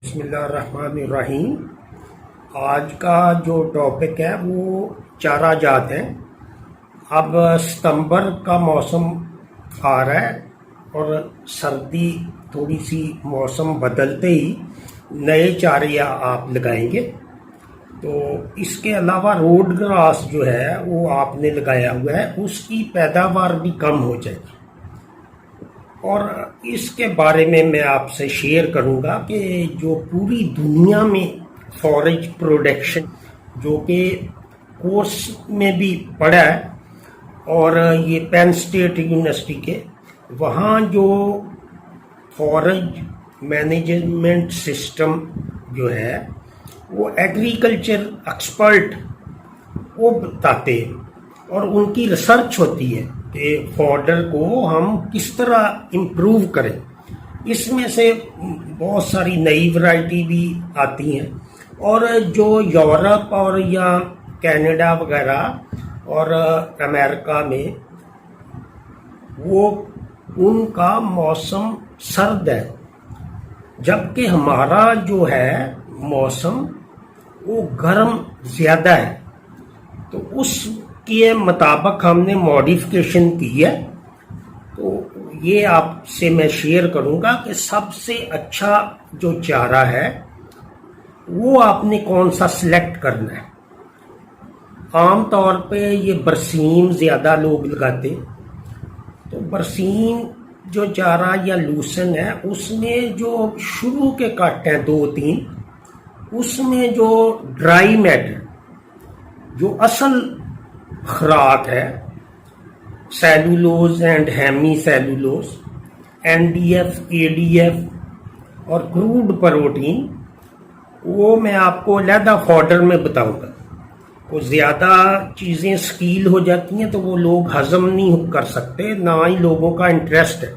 بسم اللہ الرحمن الرحیم۔ آج کا جو ٹاپک ہے وہ چارہ جات ہے۔ اب ستمبر کا موسم آ رہا ہے اور سردی تھوڑی سی موسم بدلتے ہی نئے چارے آپ لگائیں گے۔ تو اس کے علاوہ روڈ گراس جو ہے وہ آپ نے لگایا ہوا ہے، اس کی پیداوار بھی کم ہو جائے گی، اور اس کے بارے میں آپ سے شیئر کروں گا کہ جو پوری دنیا میں فورج پروڈکشن جو کہ کورس میں بھی پڑھا ہے، اور یہ پین اسٹیٹ یونیورسٹی کے وہاں جو فورج مینجمنٹ سسٹم جو ہے وہ ایگریکلچر ایکسپرٹ وہ بتاتے ہیں، اور ان کی ریسرچ ہوتی ہے کہ فوڈر کو ہم کس طرح امپروو کریں۔ اس میں سے بہت ساری نئی ورائٹی بھی آتی ہیں، اور جو یورپ اور یا کینیڈا وغیرہ اور امریکہ میں وہ ان کا موسم سرد ہے، جبکہ ہمارا جو ہے موسم وہ گرم زیادہ ہے۔ تو اس کے مطابق ہم نے ماڈیفکیشن کی ہے۔ تو یہ آپ سے میں شیئر کروں گا کہ سب سے اچھا جو چارہ ہے وہ آپ نے کون سا سلیکٹ کرنا ہے۔ عام طور پہ یہ برسیم زیادہ لوگ لگاتے، تو برسیم جو چارہ یا لوسن ہے اس میں جو شروع کے کٹ ہیں 2-3، اس میں جو ڈرائی میٹر جو اصل خوراک ہے، cellulose and hemicellulose, N D F, A D F اور کروڈ پروٹین، وہ میں آپ کو علیحدہ فوڈر میں بتاؤں گا۔ وہ زیادہ چیزیں سکیل ہو جاتی ہیں تو وہ لوگ ہضم نہیں کر سکتے، نہ ہی لوگوں کا انٹرسٹ ہے۔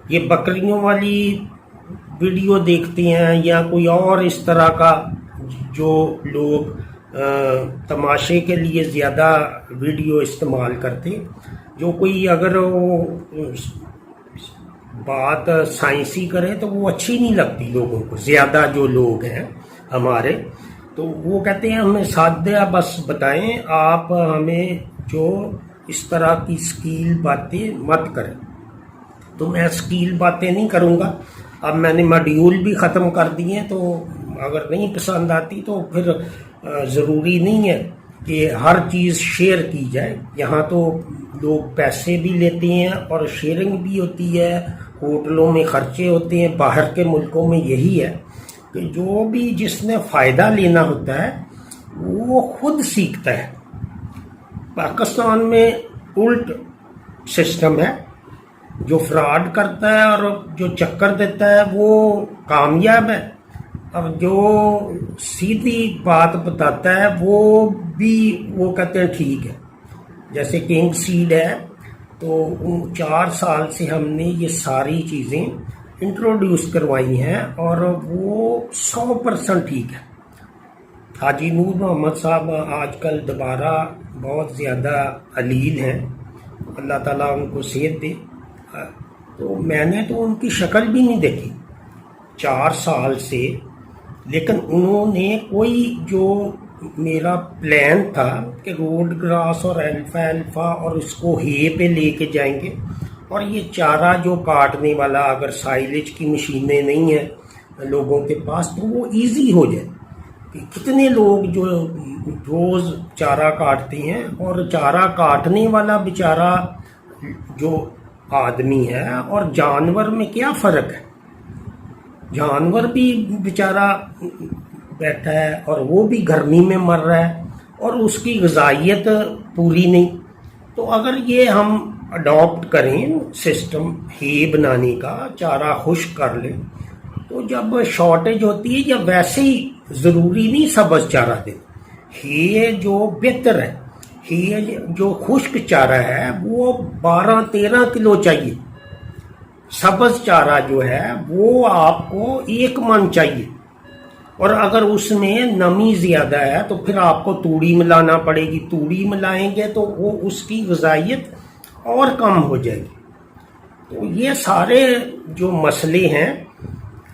یہ بکریوں والی ویڈیو دیکھتے ہیں یا کوئی اور اس طرح کا جو لوگ تماشے کے لیے زیادہ ویڈیو استعمال کرتے، جو کوئی اگر وہ بات سائنسی کرے تو وہ اچھی نہیں لگتی لوگوں کو، زیادہ جو لوگ ہیں ہمارے، تو وہ کہتے ہیں ہمیں سادہ بس بتائیں، آپ ہمیں جو اس طرح کی سکیل باتیں مت کریں۔ تو میں سکیل باتیں نہیں کروں گا۔ اب میں نے ماڈیول بھی ختم کر دیے، تو اگر نہیں پسند آتی تو پھر ضروری نہیں ہے کہ ہر چیز شیئر کی جائے۔ یہاں تو لوگ پیسے بھی لیتے ہیں اور شیئرنگ بھی ہوتی ہے، ہوٹلوں میں خرچے ہوتے ہیں۔ باہر کے ملکوں میں یہی ہے کہ جو بھی جس نے فائدہ لینا ہوتا ہے وہ خود سیکھتا ہے۔ پاکستان میں الٹ سسٹم ہے، جو فراڈ کرتا ہے اور جو چکر دیتا ہے وہ کامیاب ہے، اور جو سیدھی بات بتاتا ہے وہ کہتے ہیں ٹھیک ہے۔ جیسے کنگ سیڈ ہے، تو 4 سال سے ہم نے یہ ساری چیزیں انٹروڈیوس کروائی ہیں اور وہ 100% ٹھیک ہے۔ حاجی نور محمد صاحب آج کل دوبارہ بہت زیادہ علیل ہیں، اللہ تعالیٰ ان کو صحت دے۔ تو میں نے تو ان کی شکل بھی نہیں دیکھی 4 سال سے، لیکن انہوں نے کوئی جو میرا پلان تھا کہ روڈ گراس اور الفا اور اس کو ہے پہ لے کے جائیں گے، اور یہ چارہ جو کاٹنے والا اگر سائلیج کی مشینیں نہیں ہیں لوگوں کے پاس تو وہ ایزی ہو جائے کہ کتنے لوگ جو روز چارہ کاٹتے ہیں، اور چارہ کاٹنے والا بیچارہ جو آدمی ہے اور جانور میں کیا فرق ہے۔ جانور بھی بیچارہ بیٹھا ہے اور وہ بھی گرمی میں مر رہا ہے اور اس کی غذائیت پوری نہیں۔ تو اگر یہ ہم اڈاپٹ کریں سسٹم ہے بنانے کا، چارہ خشک کر لیں، تو جب شارٹیج ہوتی ہے یا ویسے ہی ضروری نہیں سبز چارہ دیں، ہے جو بہتر ہے، ہے جو خشک چارہ ہے وہ 12-13 کلو چاہیے، سبز چارہ جو ہے وہ آپ کو 1 من چاہیے، اور اگر اس میں نمی زیادہ ہے تو پھر آپ کو توڑی ملانا پڑے گی، توڑی ملائیں گے تو وہ اس کی غذائیت اور کم ہو جائے گی۔ تو یہ سارے جو مسئلے ہیں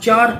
4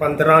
15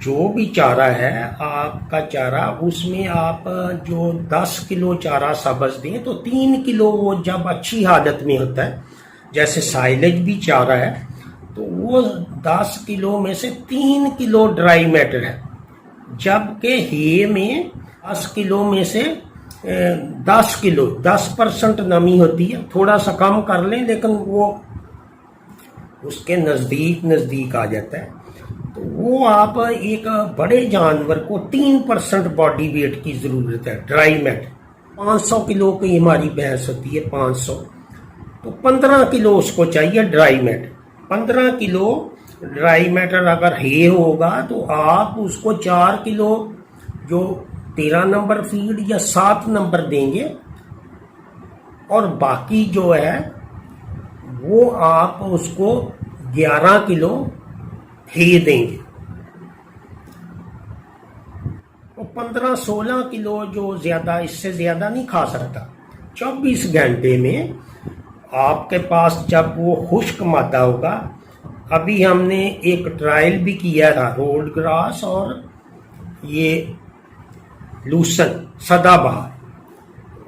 جو بھی چارہ ہے آپ کا چارہ، اس میں آپ جو 10 کلو چارہ سبز دیں تو 3 کلو وہ جب اچھی حالت میں ہوتا ہے، جیسے سائلج بھی چارہ ہے تو وہ 10 کلو میں سے 3 کلو ڈرائی میٹر ہے، جبکہ ہے میں 10 کلو میں سے 10 کلو 10% نمی ہوتی ہے، تھوڑا سا کم کر لیں لیکن وہ اس کے نزدیک آ جاتا ہے۔ تو وہ آپ ایک بڑے جانور کو 3% باڈی ویٹ کی ضرورت ہے ڈرائی میٹر۔ 500 کلو کی ہماری بھینس ہوتی ہے، 500، تو 15 کلو اس کو چاہیے ڈرائی میٹر۔ 15 کلو ڈرائی میٹر اگر ہے ہوگا تو آپ اس کو 4 کلو جو 13 نمبر فیڈ یا 7 نمبر دیں گے، اور باقی جو ہے وہ آپ اس کو 11 کلو ہے دیں گے۔ وہ 15-16 کلو جو زیادہ، اس سے زیادہ نہیں کھا سکتا۔ 24 گھنٹے میں آپ کے پاس جب وہ خشک مادہ ہوگا، ابھی ہم نے ایک ٹرائل بھی کیا تھا روڈ گراس اور یہ لوسن سدا بہار،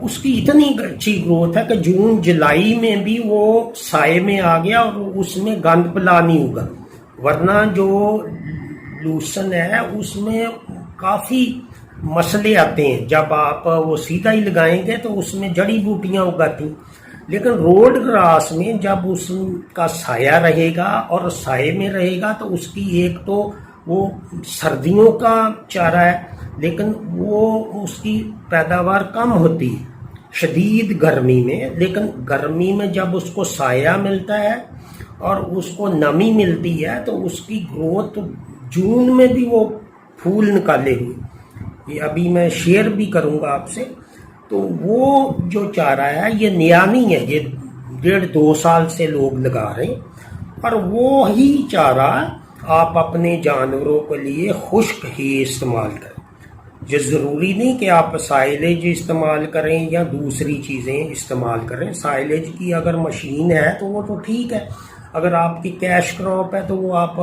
اس کی اتنی اچھی گروتھ ہے کہ جون جولائی میں بھی وہ سائے میں آ گیا اور اس میں گند پلا نہیں ہوگا، ورنہ جو لوسن ہے اس میں کافی مسئلے آتے ہیں، جب آپ وہ سیدھا ہی لگائیں گے تو اس میں جڑی بوٹیاں اگاتی، لیکن روڈ گراس میں جب اس کا سایہ رہے گا اور سائے میں رہے گا تو اس کی ایک تو وہ سردیوں کا چارہ ہے لیکن وہ اس کی پیداوار کم ہوتی ہے شدید گرمی میں، لیکن گرمی میں جب اس کو سایہ ملتا ہے اور اس کو نمی ملتی ہے تو اس کی گروتھ جون میں بھی وہ پھول نکالے ہوئے، یہ ابھی میں شیئر بھی کروں گا آپ سے۔ تو وہ جو چارہ ہے یہ نیا نہیں ہے، یہ 1.5-2 سال سے لوگ لگا رہے ہیں، اور وہی چارہ آپ اپنے جانوروں کے لیے خشک ہی استعمال کریں۔ یہ ضروری نہیں کہ آپ سائلیج استعمال کریں یا دوسری چیزیں استعمال کریں۔ سائلیج کی اگر مشین ہے تو وہ تو ٹھیک ہے، اگر آپ کی کیش کراپ ہے تو وہ آپ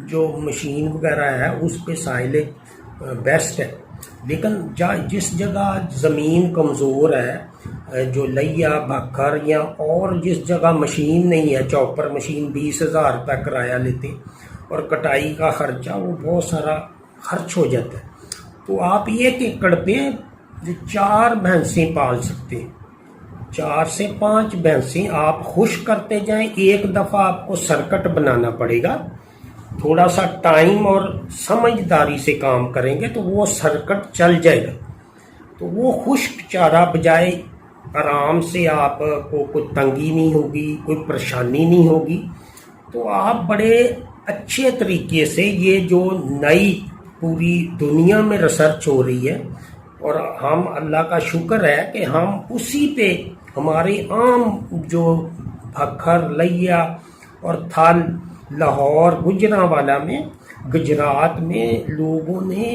جو مشین وغیرہ ہے اس پہ سائلیج بیسٹ ہے، لیکن جس جگہ زمین کمزور ہے، جو لیا بھکر یا اور جس جگہ مشین نہیں ہے، چاپر مشین 20,000 روپے کرایہ لیتے اور کٹائی کا خرچہ وہ بہت سارا خرچ ہو جاتا ہے، تو آپ 1 ایکڑ پہ 4 بھینسیں پال سکتے ہیں، 4 سے 5 بھینسیں آپ خشک کرتے جائیں۔ ایک دفعہ آپ کو سرکٹ بنانا پڑے گا، تھوڑا سا ٹائم اور سمجھداری سے کام کریں گے تو وہ سرکٹ چل جائے گا، تو وہ خشک چارہ بجائے آرام سے آپ کو کوئی تنگی نہیں ہوگی، کوئی پریشانی نہیں ہوگی، تو آپ بڑے اچھے طریقے سے یہ جو نئی پوری دنیا میں ریسرچ ہو رہی ہے، اور ہم اللہ کا شکر ہے کہ ہم اسی پہ ہماری عام جو بھکر لیا اور تھل لاہور گجرانوالہ میں گجرات میں لوگوں نے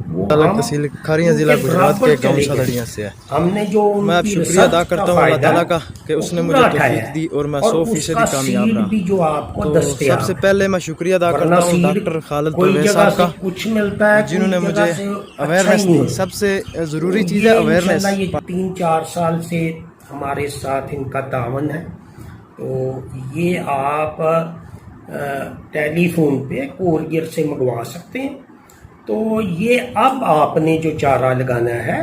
وہ تحصیل کھاریاں ضلع گجرات کے گاؤں سدڑیاں سے ہے۔ ہم نے جو میں اب شکریہ ادا کرتا ہوں اللہ تعالیٰ کا کہ اس نے مجھے توفیق دی اور میں 100% کامیاب رہا۔ تو سب سے پہلے میں شکریہ ادا کرتا ہوں ڈاکٹر خالد پرویز صاحب کا، جنہوں نے مجھے اویئرنیس دی۔ سب سے ضروری چیز ہے اویئرنیس۔ 3-4 سال سے ہمارے ساتھ ان کا تعاون ہے، تو یہ آپ ٹیلی فون پہ کورئر سے منگوا سکتے ہیں۔ تو یہ اب آپ نے جو چارہ لگانا ہے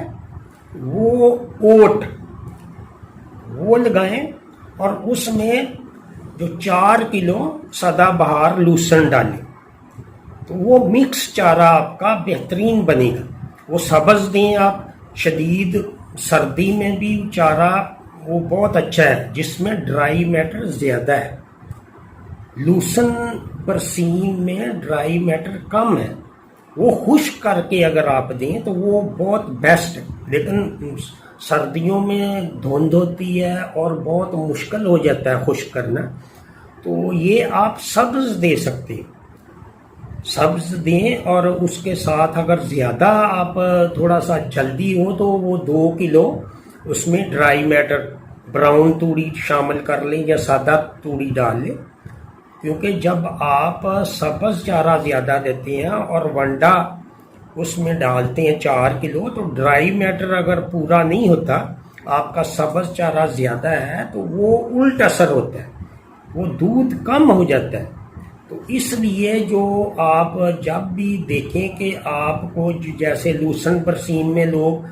وہ اوٹ وہ لگائیں، اور اس میں جو 4 کلو سدا بہار لوسن ڈالیں، تو وہ مکس چارہ آپ کا بہترین بنے گا۔ وہ سبز دیں آپ، شدید سردی میں بھی چارہ وہ بہت اچھا ہے جس میں ڈرائی میٹر زیادہ ہے۔ لوسن برسیم میں ڈرائی میٹر کم ہے، وہ خشک کر کے اگر آپ دیں تو وہ بہت بیسٹ ہے، لیکن سردیوں میں دھند ہوتی ہے اور بہت مشکل ہو جاتا ہے خشک کرنا، تو یہ آپ سبز دے سکتے ہیں، سبز دیں، اور اس کے ساتھ اگر زیادہ آپ تھوڑا سا جلدی ہو تو وہ 2 کلو اس میں ڈرائی میٹر براؤن توڑی شامل کر لیں یا سادہ توڑی ڈال لیں، کیونکہ جب آپ سبز چارہ زیادہ دیتے ہیں اور ونڈا اس میں ڈالتے ہیں 4 کلو، تو ڈرائی میٹر اگر پورا نہیں ہوتا، آپ کا سبز چارہ زیادہ ہے تو وہ الٹ اثر ہوتا ہے، وہ دودھ کم ہو جاتا ہے۔ تو اس لیے جو آپ جب بھی دیکھیں کہ آپ کو جیسے لوسن برسیم میں لوگ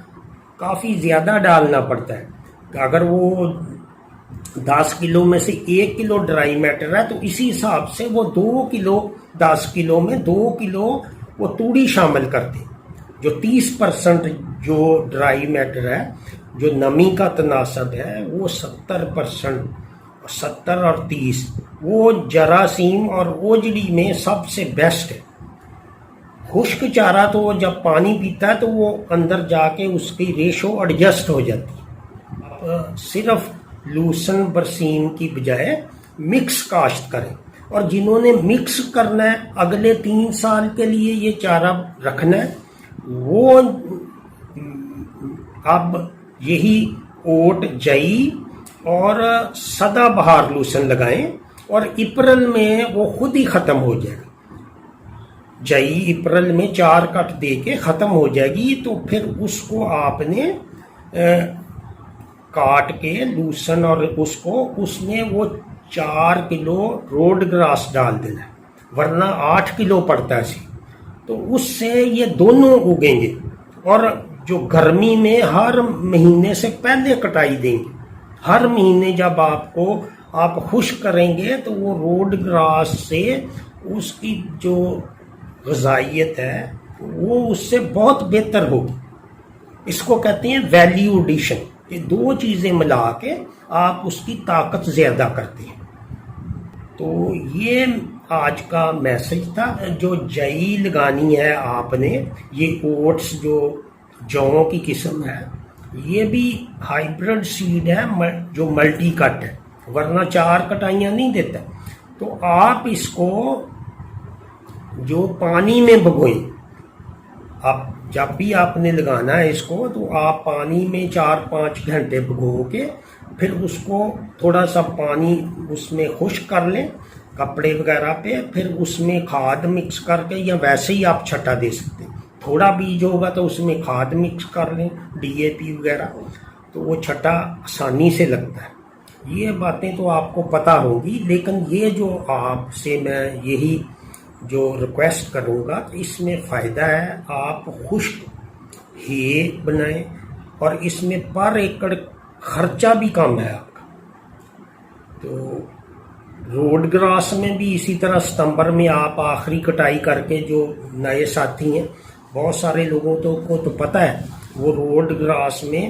کافی زیادہ ڈالنا پڑتا ہے، کہ اگر وہ 10 کلو میں سے 1 کلو ڈرائی میٹر ہے تو اسی حساب سے وہ 2 کلو 10 کلو میں 2 کلو وہ توڑی شامل کرتے ہیں، جو 30% جو ڈرائی میٹر ہے، جو نمی کا تناسب ہے وہ 70%، 70 اور 30 وہ جراثیم اور اوجڑی میں سب سے بیسٹ ہے۔ خشک چارہ تو جب پانی پیتا ہے تو وہ اندر جا کے اس کی ریشو ایڈجسٹ ہو جاتی ہے۔ آپ صرف لوسن برسیم کی بجائے مکس کاشت کریں، اور جنہوں نے مکس کرنا ہے اگلے 3 سال کے لیے یہ چارہ رکھنا ہے، وہ اب یہی اوٹ جئی اور سدا بہار لوسن لگائیں، اور اپریل میں وہ خود ہی ختم ہو جائے گا۔ جئی اپریل میں 4 کٹ دے کے ختم ہو جائے گی، تو پھر اس کو آپ نے کاٹ کے لوسن اور اس میں وہ 4 کلو روڈ گراس ڈال دینا ہے، ورنہ 8 کلو پڑتا ہے سی، تو اس سے یہ دونوں اگیں گے، اور جو گرمی میں ہر مہینے سے پہلے کٹائی دیں گے۔ ہر مہینے جب آپ خشک کریں گے تو وہ روڈ گراس سے اس کی جو غذائیت ہے وہ اس سے بہت بہتر ہوگی۔ اس کو کہتے ہیں ویلیو ایڈیشن، یہ 2 چیزیں ملا کے آپ اس کی طاقت زیادہ کرتے ہیں۔ تو یہ آج کا میسج تھا۔ جو جئی لگانی ہے آپ نے، یہ اوٹس جو جووں کی قسم ہے، یہ بھی ہائیبرڈ سیڈ ہے جو ملٹی کٹ ہے، ورنہ 4 کٹائیاں نہیں دیتا۔ تو آپ اس کو جو پانی میں بھگوئیں، اب جب بھی آپ نے لگانا ہے اس کو تو آپ پانی میں 4-5 گھنٹے بھگو کے پھر اس کو تھوڑا سا پانی اس میں خشک کر لیں کپڑے وغیرہ پہ، پھر اس میں کھاد مکس کر کے، یا ویسے ہی آپ چھٹا دے سکتے ہیں۔ تھوڑا بیج ہوگا تو اس میں کھاد مکس کر لیں، DAP وغیرہ، تو وہ چھٹا آسانی سے لگتا ہے۔ یہ باتیں تو آپ کو پتہ ہوگی، لیکن یہ جو آپ سے میں یہی جو ریکویسٹ کروں گا کہ اس میں فائدہ ہے، آپ خشک ہے بنائیں، اور اس میں پر ایکڑ خرچہ بھی کم ہے آپ کا۔ تو روڈ گراس میں بھی اسی طرح ستمبر میں آپ آخری کٹائی کر کے، جو نئے ساتھی ہیں بہت سارے لوگوں کو تو پتہ ہے، وہ روڈ گراس میں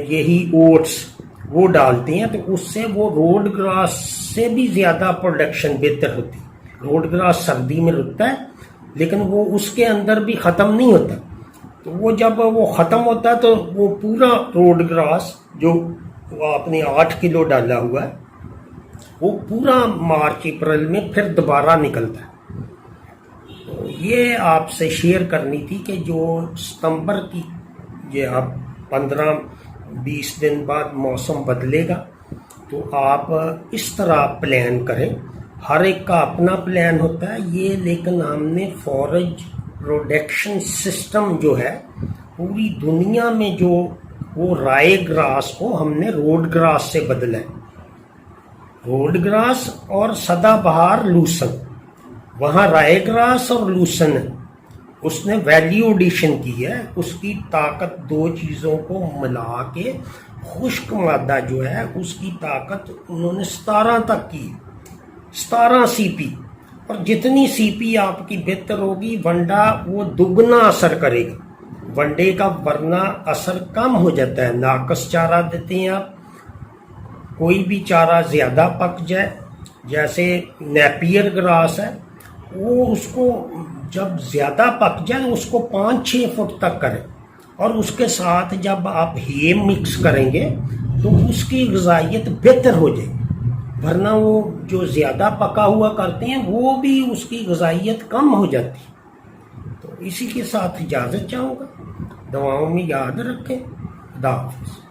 یہی اوٹس وہ ڈالتے ہیں، تو اس سے وہ روڈ گراس سے بھی زیادہ پروڈکشن بہتر ہوتی ہے۔ روڈ گراس سردی میں رکتا ہے لیکن وہ اس کے اندر بھی ختم نہیں ہوتا، تو وہ جب وہ ختم ہوتا ہے تو وہ پورا روڈ گراس جو آپ نے 8 کلو ڈالا ہوا ہے وہ پورا مارچ اپریل میں پھر دوبارہ نکلتا ہے۔ تو یہ آپ سے شیئر کرنی تھی کہ جو ستمبر کی یہ اب 15-20 دن بعد موسم بدلے گا، تو آپ اس طرح پلان کریں۔ ہر ایک کا اپنا پلان ہوتا ہے یہ، لیکن ہم نے فورج پروڈکشن سسٹم جو ہے پوری دنیا میں، جو وہ رائے گراس کو ہم نے روڈ گراس سے بدلا ہے۔ روڈ گراس اور سدا بہار لوسن، وہاں رائے گراس اور لوسن ہے، اس نے ویلیو ایڈیشن کی ہے، اس کی طاقت 2 چیزوں کو ملا کے خشک مادہ جو ہے اس کی طاقت انہوں نے 17 تک کی، 17 CP، اور جتنی CP آپ کی بہتر ہوگی ونڈا وہ دگنا اثر کرے گا۔ ونڈے کا ورنہ اثر کم ہو جاتا ہے، ناقص چارہ دیتے ہیں آپ، کوئی بھی چارہ زیادہ پک جائے، جیسے نیپیئر گراس ہے، وہ اس کو جب زیادہ پک جائے اس کو 5-6 فٹ تک کریں، اور اس کے ساتھ جب آپ ہے مکس کریں گے تو اس کی غذائیت بہتر ہو جائے گی، ورنہ وہ جو زیادہ پکا ہوا کرتے ہیں وہ بھی اس کی غذائیت کم ہو جاتی ہے۔ تو اسی کے ساتھ اجازت چاہوں گا، دعاؤں میں یاد رکھیں۔ خدا حافظ۔